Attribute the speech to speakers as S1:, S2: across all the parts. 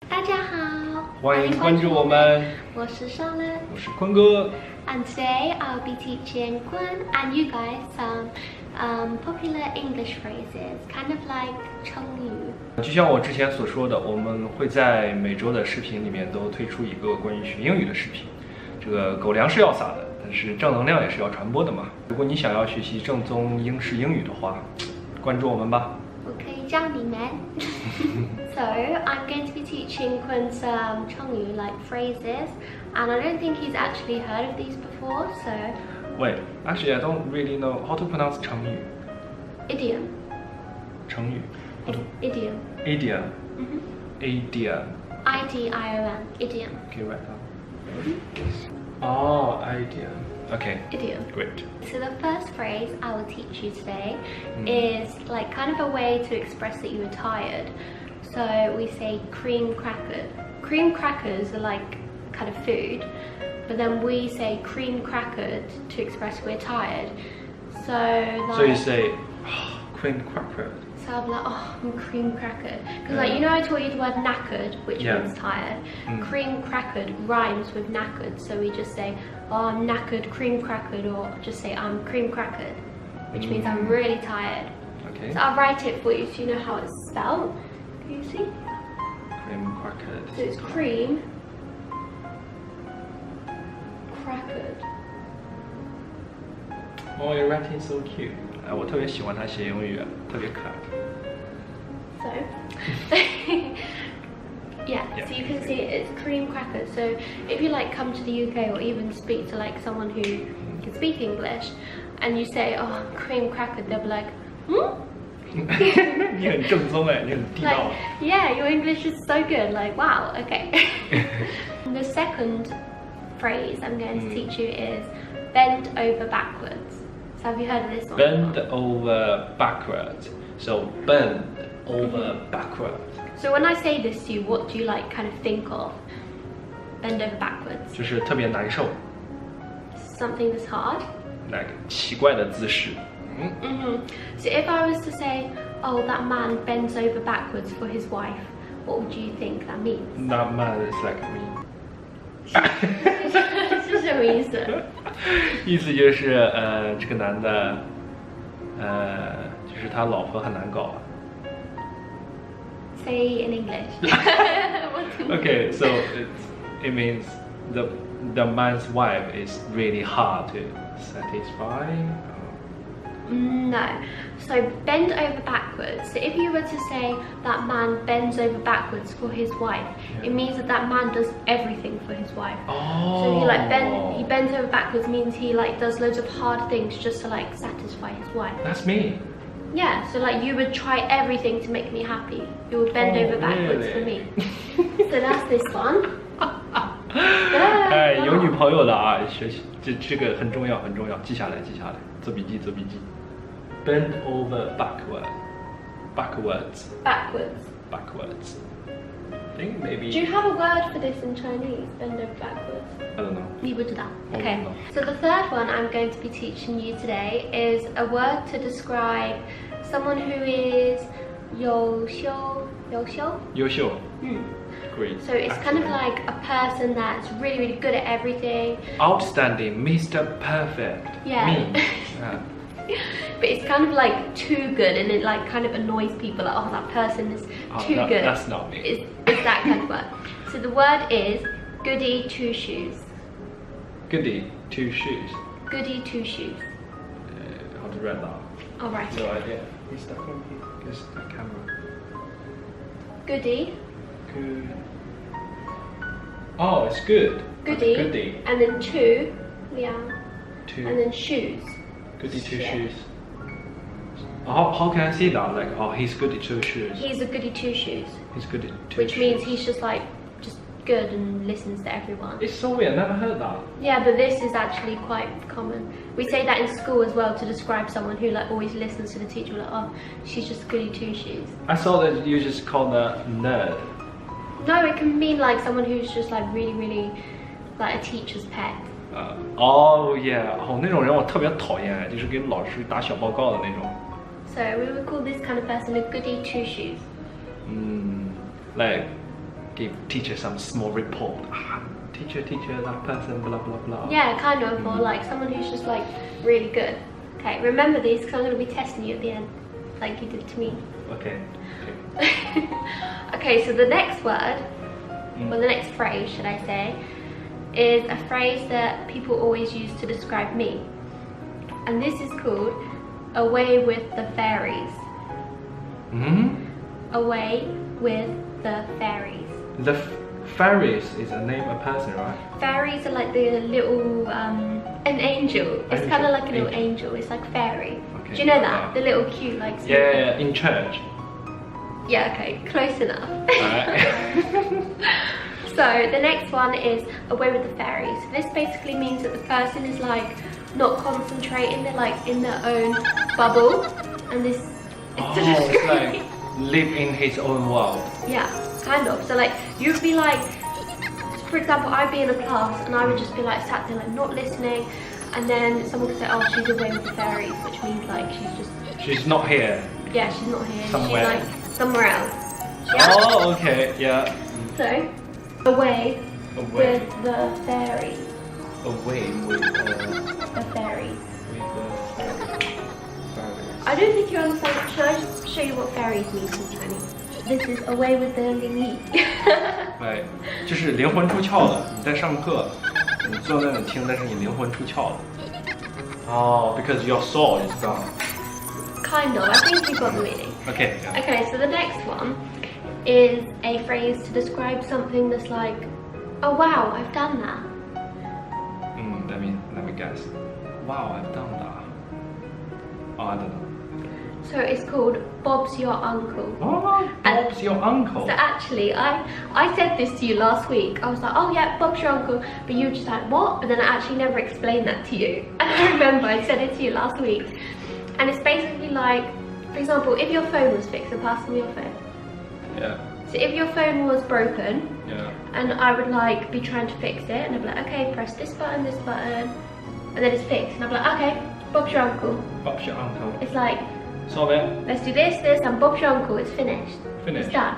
S1: 大家好，
S2: 欢迎关注我们。
S1: 我是Charlotte，
S2: 我是坤哥。
S1: And today I'll be teaching Kun and you guys some popular English phrases, kind of like 成语。
S2: 就像我之前所说的，我们会在每周的视频里面都推出一个关于学英语的视频。这个狗粮是要撒的，但是正能量也是要传播的嘛。如果你想要学习正宗英式英语的话，关注我们吧。
S1: 我可以教你们。So I'm going to be teaching Kun some 成语 like phrases, and I don't think he's actually heard of these before. So
S2: Wait, actually I don't really know how to pronounce 成语。
S1: idiom.
S2: 成语。
S1: Idiom.
S2: Idiom. Idiom.
S1: I-D-I-O-M. Idiom.
S2: Okay, right now. Oh, idiom. Okay.
S1: Idiom.
S2: Great.
S1: So the first phrase I will teach you today is like kind of a way to express that you are tired. So we say cream crackers. Cream crackers are like kind of food, but then we say cream crackered to express we're tired. So like,
S2: So you say cream cracker.
S1: So I'm like, oh, I'm cream crackered. Because like, you know I taught you the word knackered, which means tired. Cream crackered rhymes with knackered. So we just say, oh, I'm knackered, cream crackered, or just say I'm cream crackered, which means I'm really tired.
S2: Okay.
S1: So I'll write it for you so you know how it's spelled. Can you see?
S2: Cream crackered.
S1: So it's cream crackered.
S2: Oh, your writing so cute. 哎，我特别喜欢他写英语，特别可爱。
S1: So, yeah, so you can see it's cream crackers. So if you like come to the UK or even speak to like someone who can speak English and you say, oh, cream crackered, they'll be like, hmm?
S2: 你很正宗哎，你很地道。
S1: Like, yeah, your English is so good. Like, wow, okay. The second phrase I'm going to teach you is bend over backwards. So have you heard of this one?
S2: Bend over backwards. So bend over backwards.
S1: So when I say this to you, what do you like kind of think of? Bend over backwards.
S2: 就是特别难受，
S1: Something that's hard.
S2: 那个奇怪的姿势。
S1: So if I was to say, oh, that man bends over backwards for his wife, what would you think that means?
S2: That man is like me.
S1: 是什么意思？
S2: 意思就是这个男的，就是他老婆很难搞。
S1: Say in English. What do you
S2: Okay, so it means the man's wife is really hard to satisfy.
S1: No. So bend over backwards. So if you were to say that man bends over backwards for his wife, it means that that man does everything for his wife.
S2: Oh.
S1: So he bends over backwards means he like does loads of hard things just to like satisfy his wife.
S2: That's me.
S1: Yeah, so like you would try everything to make me happy. You would bend over backwards for me. So that's this one.
S2: 哎，有女朋友的啊，学习这个很重要，很重要，记下来，记下来，做笔记，做笔记。Bend over backwards. Backwards.
S1: Backwards.
S2: Backwards. I think maybe.
S1: Do you have a word for this in Chinese? Bend over backwards.
S2: I don't know.
S1: 你不知道.
S2: Oh,
S1: Okay.
S2: no.
S1: So the third one I'm going to be teaching you today is a word to describe someone who is 优秀.
S2: 优秀。Great.
S1: So it's kind of like a person that's really, really good at everything.
S2: Outstanding, Mr. Perfect.
S1: Yeah.
S2: Me.
S1: But it's kind of like too good, and it like kind of annoys people. Like, oh, that person is too good.
S2: That's not me.
S1: It's that kind of word. So the word is goody two shoes.
S2: Goody two shoes.
S1: Goody two shoes.
S2: How to write that?
S1: All right.
S2: No idea. Is that one here? Is the camera?
S1: Goody.
S2: Good. Oh, it's good.
S1: Goody.
S2: Goody.
S1: And then two. Yeah.
S2: Two.
S1: And then shoes.
S2: Goody two
S1: Yeah.
S2: shoes. How can I say that? Like, oh, he's goody two shoes.
S1: He's a goody two shoes.
S2: He's goody two
S1: Which
S2: shoes.
S1: means he's just like just good and listens to everyone.
S2: It's so weird. Never heard that.
S1: Yeah, but this is actually quite common. We say that in school as well to describe someone who like always listens to the teacher. We're like, oh, she's just goody two shoes.
S2: I saw that you just called a nerd.
S1: No, it can mean like someone who's just like really, really like a teacher's pet.
S2: Oh yeah， 哦，那种人我特别讨厌，就是给老师打小报告的那种。
S1: So we would call this kind of person a goody two shoes.
S2: Like give teacher some small report. Teacher, that person, blah blah blah.
S1: Yeah, kind of, or like someone who's just like really good. Okay, remember these because I'm going to be testing you at the end, like you did to me.
S2: Okay.
S1: Okay, so the next word, or the next phrase, should I say, is a phrase that people always use to describe me. And this is called away with the fairies. Away with the fairies.
S2: The fairies is a name of a person, right?
S1: Fairies are like the little, an angel. It's kind of like a little angel. It's like fairy.
S2: Okay.
S1: Do you know that? The little cute, like...
S2: Yeah, in church.
S1: Yeah, okay, close enough.
S2: Alright.
S1: So the next one is away with the fairies. So this basically means that the person is like not concentrating, they're like in their own bubble, and this is
S2: it's like live in his own world.
S1: Yeah, kind of. So like you'd be like, for example, I'd be in a class and I would just be like sat there like not listening, and then someone could say, oh, she's away with the fairies, which means like
S2: She's not here.
S1: Yeah, she's not here.
S2: Somewhere.
S1: She's like somewhere else. Yeah?
S2: Oh, okay, yeah.
S1: So, away with the fairies.
S2: Away with
S1: the fairies.
S2: fairies.
S1: I don't think you understand. Should I just show you what fairies means in Chinese? This is away with the 灵异。
S2: 对，就是灵魂出窍了。你在上课，你坐在那里听，但是你灵魂出窍了。Oh, because your soul is gone.
S1: Kind of. I think you got the meaning.
S2: Okay. Yeah.
S1: Okay, so the next one is a phrase to describe something that's like, oh wow, I've done that.
S2: Let me guess. Wow, I've done that. Oh, I don't know.
S1: So it's called Bob's your uncle.
S2: Oh, Bob's your uncle.
S1: So actually, I said this to you last week. I was like, oh yeah, Bob's your uncle. But you were just like, what? But then I actually never explained that to you. And I remember I said it to you last week. And it's basically like, for example, if your phone was fixed, so pass me your phone.
S2: Yeah.
S1: So if your phone was broken,
S2: yeah, and
S1: I would like be trying to fix it, and I'd be like, okay, press this button, and then it's fixed. And I'd be like, okay, Bob's your uncle.
S2: Bob's your uncle.
S1: It's like,
S2: solve it.
S1: Let's do this, and Bob's your uncle. It's finished.
S2: Finished.
S1: It's done.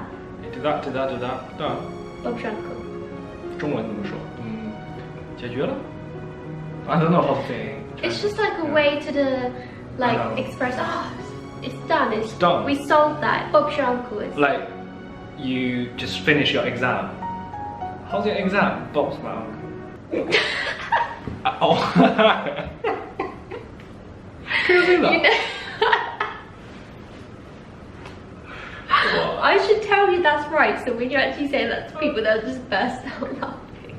S2: Do that, done.
S1: Bob's your uncle.
S2: 中文怎么说？解决了。I don't know how to say.
S1: It's just like a way to express. Oh, it's done. It's
S2: done.
S1: We solved that. Bob's your uncle. It's
S2: like you just finish your exam. How's your exam? Bob's my uncle.
S1: I should tell you that's right, so when you actually say that to people, they'll just burst out laughing.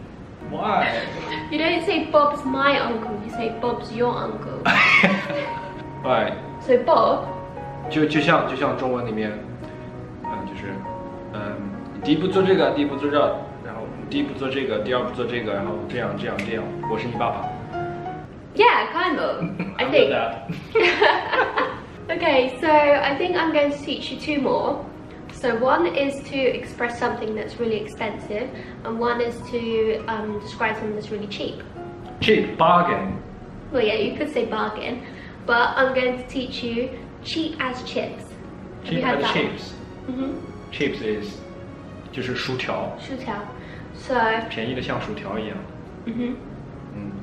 S2: Why?
S1: You don't say Bob's my uncle, you say Bob's your uncle.
S2: Right.
S1: So Bob
S2: 就像中文里面，就是第一步做这个，第一步做这，然后第一步做这个，第二步做这个，然后这样，我是你爸爸。
S1: Yeah, kind of. I think. Okay, so I think I'm going to teach you two more. So one is to express something that's really expensive, and one is to describe something that's really cheap.
S2: Cheap, bargain.
S1: Well, yeah, you could say bargain, but I'm going to teach you cheap as chips.
S2: Cheap as chips.
S1: Chips
S2: is 就是薯条。
S1: 薯条. So
S2: 便宜的像薯条一样。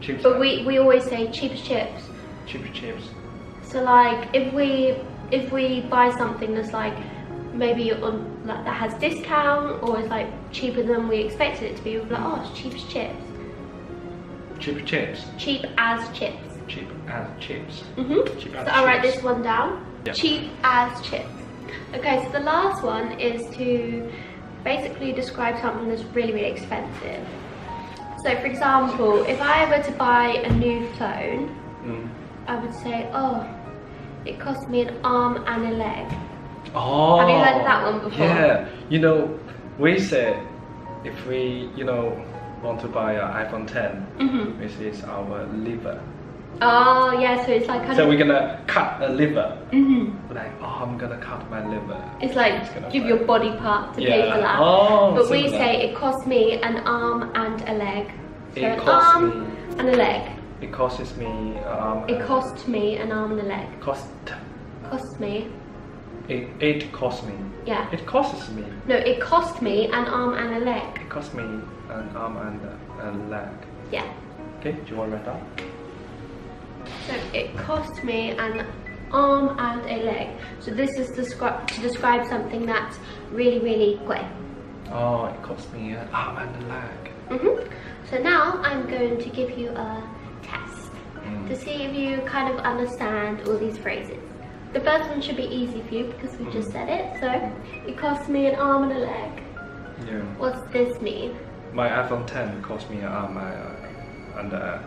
S2: Chips.
S1: But we always say cheap as chips.
S2: Cheap as chips.
S1: So like if we buy something that's like maybe on like that has discount or is like cheaper than we expected it to be, we'll be like, oh, it's cheap as chips.
S2: Cheap as chips.
S1: Cheap as chips.
S2: Cheap as chips.
S1: Cheap as so I'll write this one down.
S2: Yeah.
S1: Cheap as chips. Okay, so the last one is to basically describe something that's really, really expensive. So for example, if I were to buy a new phone, I would say, oh, it cost me an arm and a leg.
S2: Oh,
S1: have you heard that one before?
S2: Yeah, you know, we said if we, want to buy an iPhone 10, this is our liver.
S1: Oh, yeah, so it's like
S2: so we're gonna cut a liver. Like, oh, I'm gonna cut my liver.
S1: It's like give your body part to pay for that.
S2: Oh,
S1: but we say it cost me an arm and a leg. So an arm and a leg.
S2: It costs me an arm.
S1: It cost me an arm and a leg.
S2: Cost
S1: me
S2: It cost me.
S1: Yeah.
S2: It costs me.
S1: No, it cost me an arm and a leg.
S2: It cost me an arm and a leg.
S1: Yeah.
S2: Okay, do you want to write that?
S1: So it cost me an arm and a leg. So this is to describe something that's really, really great.
S2: Oh, it cost me an arm and a leg.
S1: So now I'm going to give you a test to see if you kind of understand all these phrases. The first one should be easy for you because we just said it. So it cost me an arm and a leg.
S2: Yeah.
S1: What's this mean?
S2: My iPhone 10 cost me an arm and a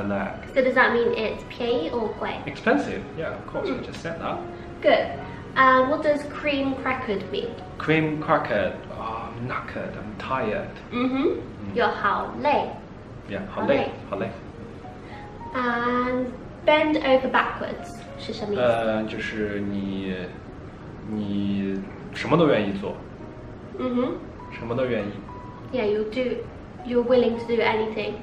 S2: leg.
S1: So does that mean it's 便宜 or 贵?
S2: Expensive? Yeah, of course. I just said that.
S1: Good. And what does cream crackered mean?
S2: Cream crackered. Oh, I'm knackered. I'm tired.
S1: you're 好累.
S2: Yeah,
S1: 好累。
S2: 好累。
S1: And bend over backwards 是什么意思？
S2: 就是你什么都愿意做。什么都愿意。
S1: Yeah, you're willing to do anything.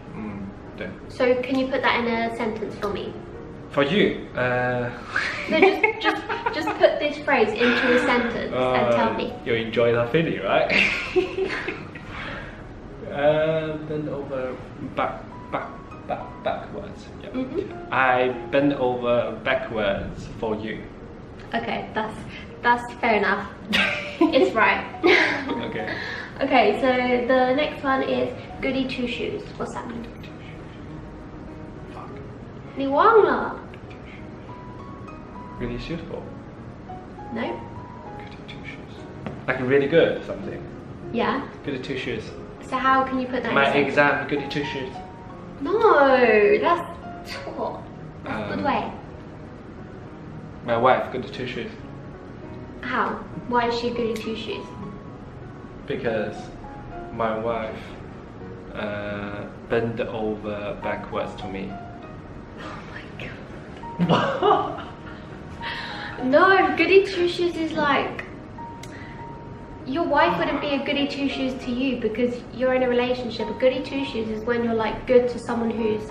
S2: 对。
S1: So can you put that in a sentence for me?
S2: For you,
S1: No, just put this phrase into a sentence and tell me.
S2: You enjoy that feeling, right? Bend over backwards. Yeah. I bend over backwards for you.
S1: Okay, that's fair enough. It's right.
S2: Okay.
S1: Okay, so the next one is goody two shoes. What's that mean? 你忘了?
S2: Really suitable.
S1: No?
S2: Goody two shoes. Like really good something.
S1: Yeah.
S2: Goody two shoes.
S1: So how can you put that
S2: My
S1: in a sentence?
S2: exam, goody two shoes.
S1: No, that's 错. That's good way.
S2: My wife, goody two shoes.
S1: How? Why is she goody two shoes?
S2: Because my wife bent over backwards to me.
S1: No, goody two shoes is like your wife wouldn't be a goody two shoes to you because you're in a relationship. A goody two shoes is when you're like good to someone who's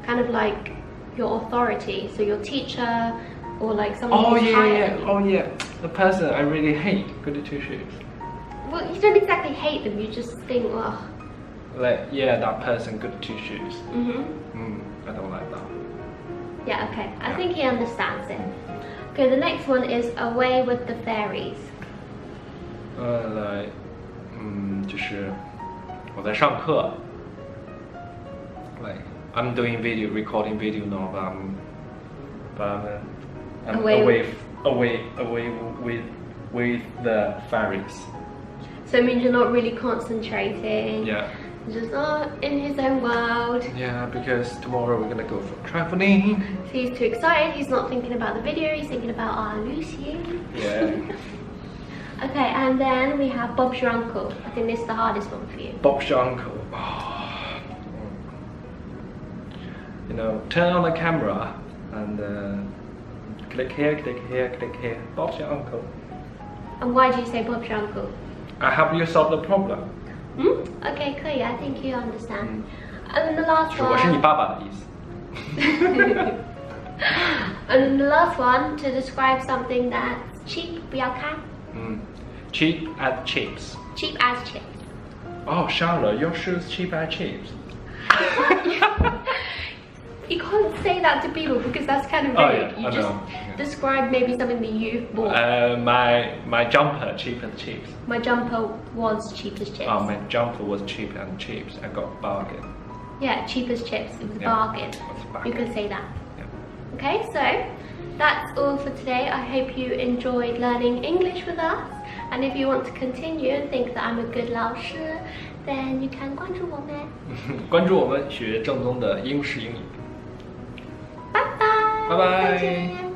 S1: kind of like your authority, so your teacher or like someone who's higher.
S2: Oh yeah, the person I really hate, goody two shoes.
S1: Well, you don't exactly hate them, you just think, well.
S2: Like yeah, that person goody two shoes. I don't like that.
S1: Yeah, okay. I think he understands it. Okay, the next one is away with the fairies.
S2: 就是我在上课。Like I'm doing recording video now, but I'm away with the fairies.
S1: So it means you're not really concentrating.
S2: Yeah.
S1: Just in his own world.
S2: Yeah, because tomorrow we're gonna go for traveling.
S1: So he's too excited, he's not thinking about the video, he's thinking about our Lucy.
S2: Yeah.
S1: Okay, and then we have Bob's your uncle. I think this is the hardest one for you.
S2: Bob's your uncle. Oh. You know, turn on the camera and click here, click here, click here. Bob's your uncle.
S1: And why do you say Bob's your uncle?
S2: I help you solve the problem.
S1: Okay, clear. I think you understand. And then the last
S2: 我是你
S1: one.
S2: 爸爸的意思。
S1: And the last one to describe something that's cheap. 不要看.
S2: Cheap as chips.
S1: Cheap as chips.
S2: Oh, Charlotte, your shoes cheap as chips.
S1: You can't say that to people because that's kind of rude.
S2: Oh, yeah,
S1: You
S2: I
S1: just
S2: know.
S1: describe maybe something that you bought.
S2: My jumper cheap as chips.
S1: My jumper was cheap as chips.
S2: Oh, my jumper was cheap and chips. I got bargain.
S1: Yeah, cheap as chips. It was a
S2: Yeah,
S1: bargain.
S2: it was a bargain.
S1: You can say that.
S2: Yeah.
S1: Okay, so that's all for today. I hope you enjoyed learning English with us. And if you want to continue and think that I'm a good 老师, then you can 关注我们。
S2: 关注我们学正宗的英式英语。
S1: 拜拜。
S2: 拜拜。
S1: 再见。